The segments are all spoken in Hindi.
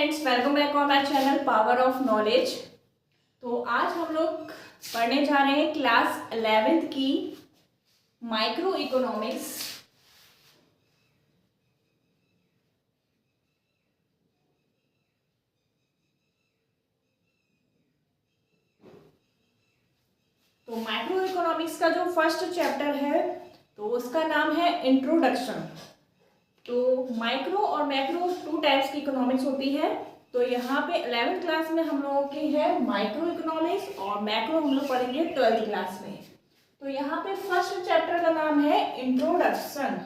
Friends, welcome back on my channel power of knowledge. तो आज हम लोग पढ़ने जा रहे हैं क्लास 11th की माइक्रो इकोनॉमिक्स। तो माइक्रो इकोनॉमिक्स का जो फर्स्ट चैप्टर है तो उसका नाम है इंट्रोडक्शन। तो माइक्रो और मैक्रो टू टाइप्स की इकोनॉमिक्स होती है। तो यहाँ पे 11th क्लास में हम लोगों की है माइक्रो इकोनॉमिक्स और मैक्रो हम लोग पढ़ेंगे 12th क्लास में। तो यहाँ पे फर्स्ट चैप्टर का नाम है इंट्रोडक्शन।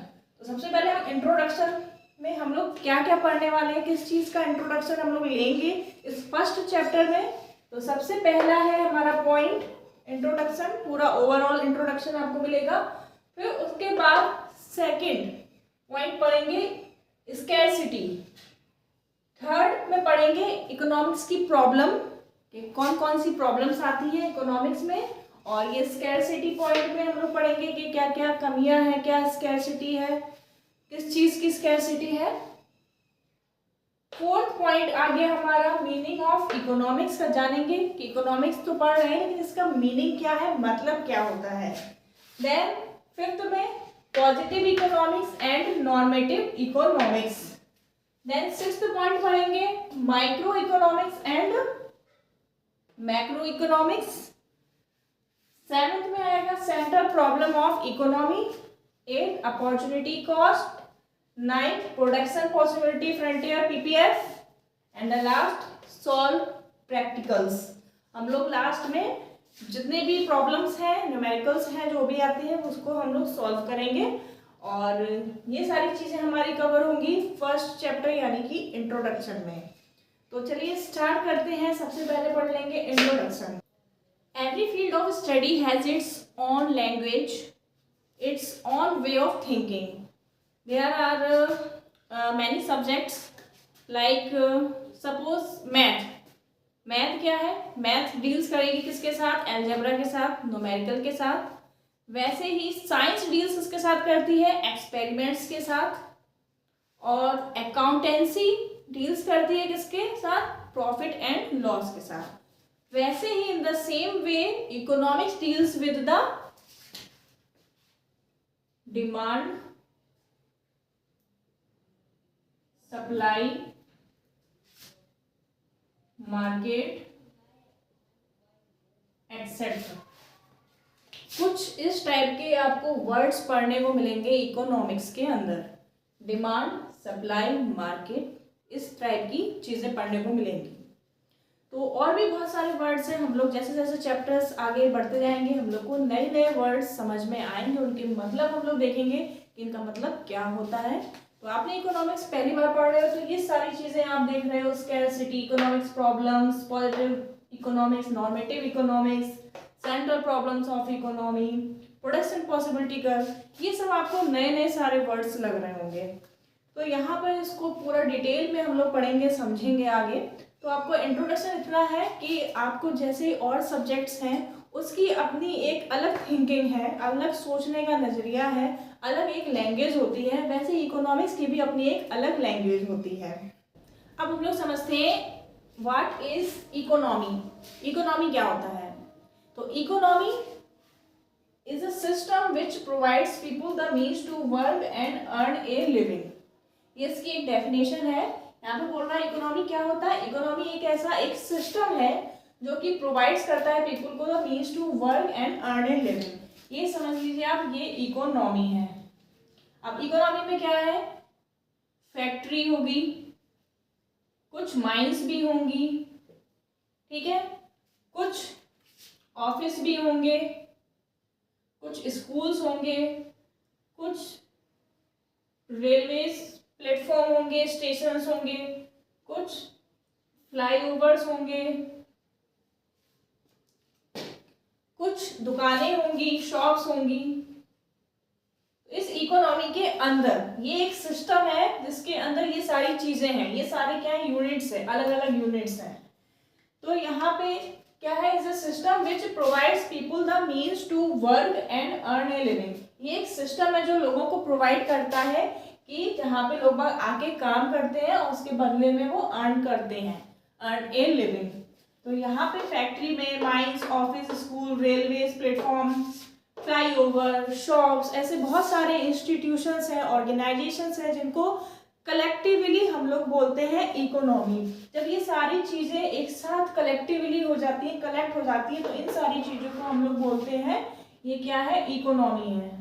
तो सबसे पहले हम इंट्रोडक्शन में हम लोग क्या क्या पढ़ने वाले हैं, किस चीज़ का इंट्रोडक्शन हम लोग लेंगे इस फर्स्ट चैप्टर में। तो सबसे पहला है हमारा पॉइंट इंट्रोडक्शन, पूरा ओवरऑल इंट्रोडक्शन आपको मिलेगा। फिर उसके बाद सेकेंड पॉइंट पढ़ेंगे स्कैरसिटी। थर्ड में पढ़ेंगे इकोनॉमिक्स की प्रॉब्लम कि कौन कौन सी प्रॉब्लम्स आती है इकोनॉमिक्स में, और ये स्कैरसिटी पॉइंट में हम लोग पढ़ेंगे कि क्या क्या कमियां हैं, क्या स्कैरसिटी है, किस चीज़ की स्कैरसिटी है। फोर्थ पॉइंट आ गया हमारा मीनिंग ऑफ इकोनॉमिक्स का, जानेंगे कि इकोनॉमिक्स तो पढ़ रहे हैं लेकिन इसका मीनिंग क्या है, मतलब क्या होता है। देन फिफ्थ में positive economics and normative economics. Then sixth point पढ़ेंगे micro economics and macro economics. Seventh में आएगा central problem of economy. Eight opportunity cost. Ninth production possibility frontier PPF. And the last solve practicals. हम लोग लास्ट में जितने भी प्रॉब्लम्स हैं, न्यूमेरिकल्स हैं, जो भी आते हैं उसको हम लोग सॉल्व करेंगे। और ये सारी चीज़ें हमारी कवर होंगी फर्स्ट चैप्टर यानी कि इंट्रोडक्शन में। तो चलिए स्टार्ट करते हैं। सबसे पहले पढ़ लेंगे introduction. Every field of study has its own language, its own way of thinking. There are many subjects like suppose math क्या है, मैथ डील्स करेगी किसके साथ, अलजेब्रा के साथ, न्यूमेरिकल के साथ। वैसे ही साइंस डील्स किसके साथ करती है, एक्सपेरिमेंट्स के साथ। और अकाउंटेंसी डील्स करती है किसके साथ, प्रॉफिट एंड लॉस के साथ। वैसे ही in the same way economics deals with the demand, supply, market etcetera. कुछ इस टाइप के आपको वर्ड्स पढ़ने को मिलेंगे इकोनॉमिक्स के अंदर। डिमांड, सप्लाई, मार्केट, इस टाइप की चीज़ें पढ़ने को मिलेंगी। तो और भी बहुत सारे वर्ड्स हैं। हम लोग जैसे जैसे चैप्टर्स आगे बढ़ते जाएंगे हम लोग को नए नए वर्ड्स समझ में आएंगे, उनके मतलब हम लोग देखेंगे कि इनका मतलब क्या होता है। तो आपने इकोनॉमिक्स पहली बार पढ़ रहे हो तो ये सारी चीज़ें आप देख रहे हो, scarcity, economics problems, positive economics, normative economics, central problems of economy, production possibility curve, ये सब आपको नए नए सारे वर्ड्स लग रहे होंगे। तो यहाँ पर इसको पूरा डिटेल में हम लोग पढ़ेंगे, समझेंगे आगे। तो आपको इंट्रोडक्शन इतना है कि आपको जैसे और सब्जेक्ट्स हैं उसकी अपनी एक अलग थिंकिंग है, अलग सोचने का नज़रिया है, अलग एक लैंग्वेज होती है, वैसे इकोनॉमिक्स की भी अपनी एक अलग लैंग्वेज होती है। अब हम लोग समझते हैं व्हाट इज इकोनॉमी। इकोनॉमी क्या होता है। तो economy is a system which provides people the means to work and earn a living. ये इसकी एक डेफिनेशन है। यहाँ पे बोल रहा है इकोनॉमी क्या होता है। इकोनॉमी एक ऐसा एक सिस्टम है जो कि प्रोवाइड्स करता है पीपल को the means to work and earn a living. ये समझ लीजिए आप, ये इकोनॉमी है। अब इकोनॉमी में क्या है, फैक्ट्री होगी, कुछ माइंस भी होंगी, ठीक है, कुछ ऑफिस भी होंगे, कुछ स्कूल्स होंगे, कुछ रेलवेज प्लेटफॉर्म होंगे, स्टेशंस होंगे, कुछ फ्लाईओवर्स होंगे, कुछ दुकानें होंगी, शॉप्स होंगी। इस इकोनॉमी के अंदर ये एक सिस्टम है जिसके अंदर ये सारी चीजें हैं। ये सारे क्या है, यूनिट्स है, अलग अलग यूनिट्स हैं। तो यहाँ पे क्या है, is a system which provides people the means to work and earn a living. ये एक सिस्टम है जो लोगों को प्रोवाइड करता है कि जहाँ पे लोग आके काम करते हैं और उसके बदले में वो अर्न करते हैं, अर्न ए लिविंग। तो यहाँ पे फैक्ट्री में, mines, office, school, railways, platform, flyover, shops, ऐसे बहुत सारे इंस्टीट्यूशंस हैं, ऑर्गेनाइजेशंस हैं जिनको कलेक्टिवली हम लोग बोलते हैं इकोनॉमी। जब ये सारी चीजें एक साथ कलेक्टिवली हो जाती हैं, कलेक्ट हो जाती है, तो इन सारी चीजों को हम लोग बोलते हैं, ये क्या है, इकोनॉमी है।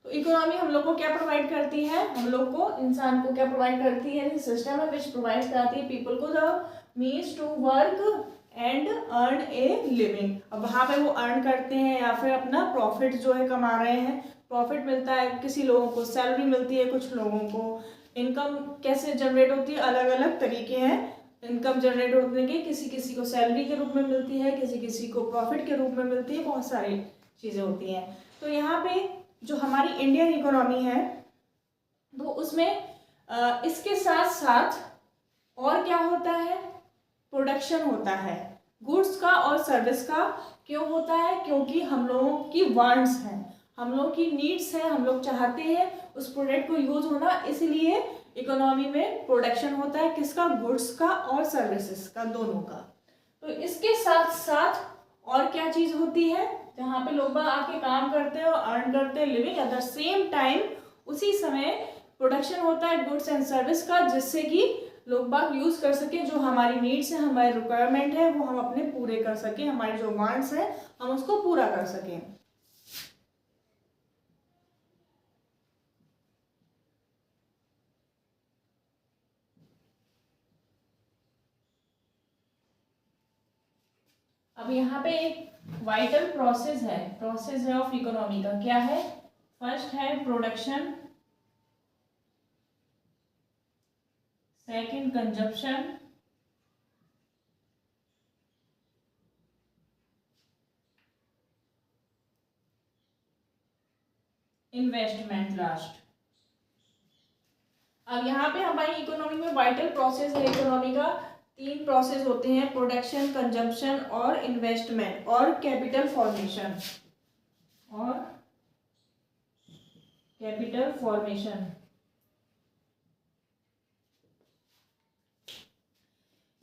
तो इकोनॉमी हम लोग को क्या प्रोवाइड करती है, हम लोग को, इंसान को क्या प्रोवाइड करती है, सिस्टम है विच प्रोवाइड कराती है पीपल को the means to work and earn a living. अब वहाँ पे वो अर्न करते हैं या फिर अपना प्रॉफिट जो है कमा रहे हैं, प्रॉफिट मिलता है, किसी लोगों को सैलरी मिलती है, कुछ लोगों को इनकम कैसे जनरेट होती है, अलग अलग तरीके हैं इनकम जनरेट होने के, किसी किसी को सैलरी के रूप में मिलती है, किसी किसी को प्रॉफिट के रूप में मिलती है, बहुत सारी चीज़ें होती हैं। तो यहाँ पे जो हमारी इंडियन इकोनॉमी है, तो उसमें इसके साथ साथ और क्या होता है, प्रोडक्शन होता है गुड्स का और सर्विस का। क्यों होता है, क्योंकि हम लोगों की वांट्स हैं, हम लोग की नीड्स हैं, हम लोग चाहते हैं उस प्रोडक्ट को यूज होना, इसलिए इकोनॉमी में प्रोडक्शन होता है, किसका, गुड्स का और सर्विसेज का, दोनों का। तो इसके साथ साथ और क्या चीज होती है, जहाँ पे लोग आके काम करते हैं और अर्न करते हैं living, at the same time उसी समय प्रोडक्शन होता है गुड्स एंड सर्विस का, जिससे कि लोग बाग यूज कर सके, जो हमारी नीड्स है, हमारी रिक्वायरमेंट है, वो हम अपने पूरे कर सके, हमारे जो वांट्स है हम उसको पूरा कर सकें। अब यहाँ पे एक वाइटल प्रोसेस है ऑफ इकोनॉमी का, क्या है, फर्स्ट है production, second consumption, investment last. अब यहाँ पे हमारी इकोनॉमी में वाइटल प्रोसेस है इकोनॉमी का, 3 प्रोसेस होते हैं, प्रोडक्शन, कंजम्पशन और इन्वेस्टमेंट और कैपिटल फॉर्मेशन,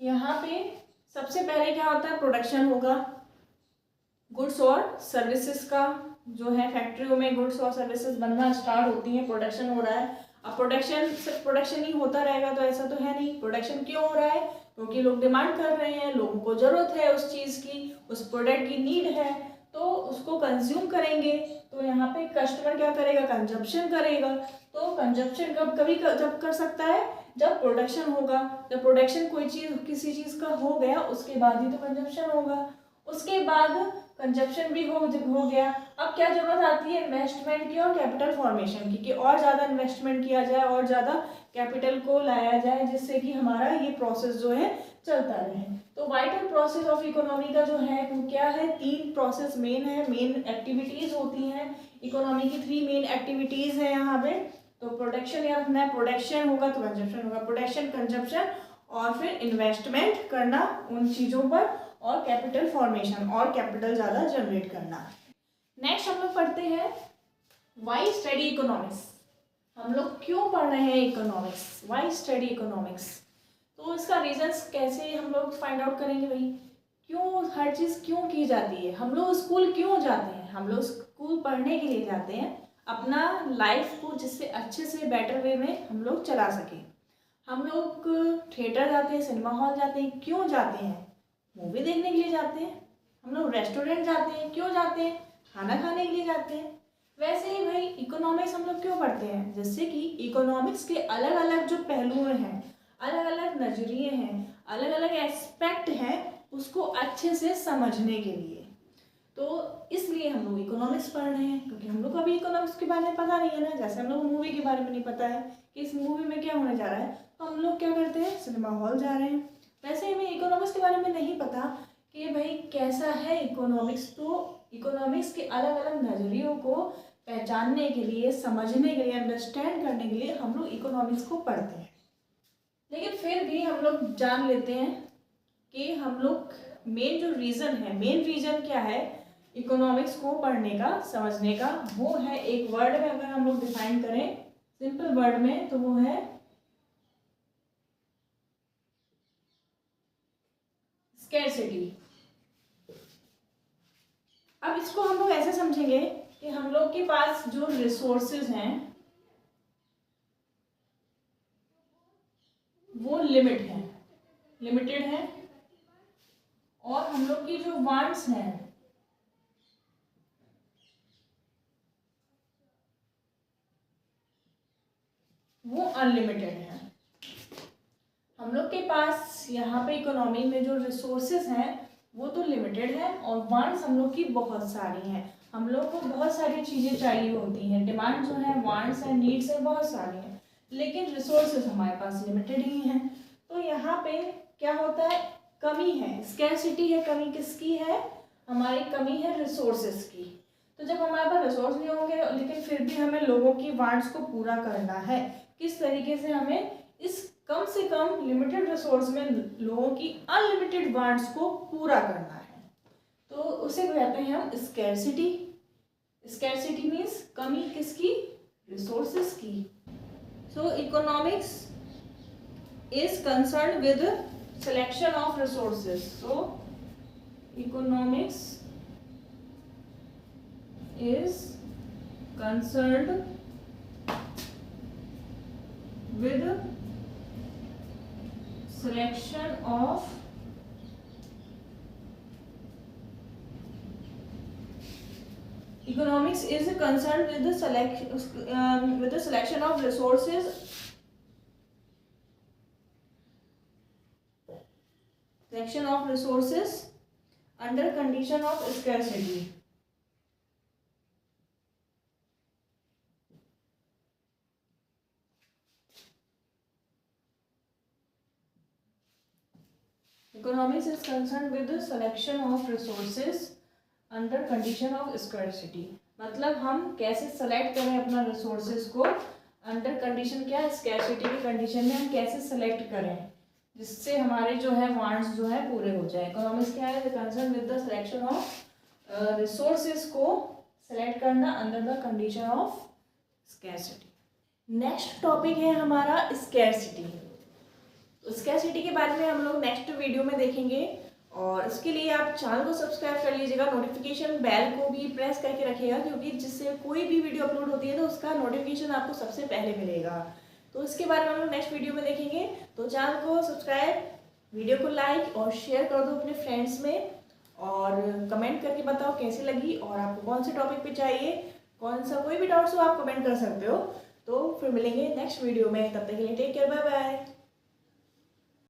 यहाँ पे सबसे पहले क्या होता है, प्रोडक्शन होगा गुड्स और सर्विसेज का, जो है फैक्ट्रियों में गुड्स और सर्विसेज बनना स्टार्ट होती हैं, प्रोडक्शन हो रहा है। अब प्रोडक्शन सिर्फ प्रोडक्शन ही होता रहेगा तो ऐसा तो है नहीं, प्रोडक्शन क्यों हो रहा है, क्योंकि लोग डिमांड कर रहे हैं, लोगों को जरूरत है उस चीज़ की, उस प्रोडक्ट की नीड है, तो उसको कंज्यूम करेंगे। तो यहाँ पे कस्टमर क्या करेगा, कंजप्शन करेगा। तो कंजप्शन जब कर सकता है, जब प्रोडक्शन होगा। जब प्रोडक्शन कोई चीज़ किसी चीज़ का हो गया, उसके बाद ही तो कंजप्शन होगा, उसके बाद कंजप्शन भी हो गया। अब क्या जरूरत आती है, इन्वेस्टमेंट की और कैपिटल फॉर्मेशन की, कि और ज़्यादा इन्वेस्टमेंट किया जाए और ज़्यादा कैपिटल को लाया जाए, जिससे कि हमारा ये प्रोसेस जो है चलता रहे। तो वाइटल प्रोसेस ऑफ इकोनॉमी का जो है वो क्या है, 3 प्रोसेस मेन है, मेन एक्टिविटीज़ होती हैं इकोनॉमी की, 3 मेन एक्टिविटीज़ है यहाँ पे। तो प्रोडक्शन या रखना है, प्रोडक्शन होगा तो कंजप्शन होगा, प्रोडक्शन, कंजप्शन और फिर इन्वेस्टमेंट करना उन चीज़ों पर, और कैपिटल फॉर्मेशन और कैपिटल ज़्यादा जनरेट करना। नेक्स्ट हम लोग पढ़ते हैं वाई स्टडी इकोनॉमिक्स। हम लोग क्यों पढ़ रहे हैं इकोनॉमिक्स, वाई स्टडी इकोनॉमिक्स। तो इसका रीजंस कैसे हम लोग फाइंड आउट करेंगे भाई, क्यों हर चीज़ क्यों की जाती है, हम लोग स्कूल क्यों जाते हैं, हम लोग स्कूल पढ़ने के लिए जाते हैं, अपना लाइफ को जिससे अच्छे से बेटर वे में हम लोग चला सकें। हम लोग थिएटर जाते हैं, सिनेमा हॉल जाते हैं, क्यों जाते हैं, मूवी देखने के लिए जाते हैं। हम लोग रेस्टोरेंट जाते हैं, क्यों जाते हैं, खाना खाने के लिए जाते हैं। वैसे ही भाई इकोनॉमिक्स हम लोग क्यों पढ़ते हैं, जिससे कि इकोनॉमिक्स के अलग अलग जो पहलू हैं, अलग अलग नजरिए हैं, अलग अलग एस्पेक्ट हैं, उसको अच्छे से समझने के लिए। तो इसलिए हम लोग इकोनॉमिक्स पढ़ रहे हैं, क्योंकि हम लोग को अभी इकोनॉमिक्स के बारे में पता नहीं है ना। जैसे हम लोग मूवी के बारे में नहीं पता है कि इस मूवी में क्या होने जा रहा है, तो हम लोग क्या करते हैं, सिनेमा हॉल जा रहे हैं। वैसे ही हमें इकोनॉमिक्स के बारे में नहीं पता कि भाई कैसा है इकोनॉमिक्स। तो इकोनॉमिक्स के अलग अलग नज़रियों को पहचानने के लिए, समझने के लिए, अंडरस्टैंड करने के लिए हम लोग इकोनॉमिक्स को पढ़ते हैं। लेकिन फिर भी हम लोग जान लेते हैं कि हम लोग मेन जो रीज़न है, मेन रीज़न क्या है इकोनॉमिक्स को पढ़ने का, समझने का, वो है एक वर्ड में अगर हम लोग डिफाइन करें सिंपल वर्ड में तो वो है स्कैरसिटी। अब इसको हम लोग ऐसे समझेंगे कि हम लोग के पास जो रिसोर्सेज हैं वो लिमिटेड है, और हम लोग की जो वांट्स हैं वो अनलिमिटेड है। हम लोग के पास यहाँ पे इकोनॉमी में जो रिसोर्सेज हैं वो तो लिमिटेड है, और वांट्स हम लोग की बहुत सारी हैं। हम लोग को बहुत सारी चीज़ें चाहिए होती हैं, डिमांड जो है, वांट्स हैं, नीड्स हैं, बहुत सारी हैं, लेकिन रिसोर्सेज हमारे पास लिमिटेड ही हैं। तो यहाँ पे क्या होता है, कमी है, स्कैरसिटी है। कमी किसकी है, हमारी कमी है रिसोर्सेज की। तो जब हमारे पास रिसोर्स नहीं होंगे लेकिन फिर भी हमें लोगों की वांट्स को पूरा करना है, किस तरीके से हमें इस कम से कम लिमिटेड रिसोर्स में लोगों की अनलिमिटेड वांट्स को पूरा करना है, तो उसे कहते हैं हम स्कैरसिटी। स्कैरसिटी मीन्स कमी किसकी, रिसोर्सेज की। So economics is concern with selection of resources. So economics is concerned with selection of economics is concerned with the selection of resources under condition of scarcity. Economics is concerned with the selection of resources under condition of scarcity. मतलब हम कैसे सेलेक्ट करें अपना रिसोर्सेज को, अंडर कंडीशन क्या है, स्कैरसिटी की कंडीशन में हम कैसे सेलेक्ट करें जिससे हमारे जो है वांट्स जो है पूरे हो जाए। इकोनॉमिक्स क्या है, concern with the selection of resources को सेलेक्ट करना under the condition of scarcity. Next topic है हमारा स्कैरसिटी। स्कैरसिटी के बारे में हम लोग नेक्स्ट वीडियो में देखेंगे, और इसके लिए आप चैनल को सब्सक्राइब कर लीजिएगा, नोटिफिकेशन बेल को भी प्रेस करके रखिएगा, क्योंकि जिससे कोई भी वीडियो अपलोड होती है तो उसका नोटिफिकेशन आपको सबसे पहले मिलेगा। तो इसके बारे में हम लोग नेक्स्ट वीडियो में देखेंगे। तो चैनल को सब्सक्राइब, वीडियो को लाइक और शेयर कर दो अपने फ्रेंड्स में, और कमेंट करके बताओ कैसी लगी और आपको कौन से टॉपिक पे चाहिए, कौन सा कोई भी डाउट्स हो आप कमेंट कर सकते हो। तो फिर मिलेंगे नेक्स्ट वीडियो में, तब तक के लिए टेक केयर, बाय बाय।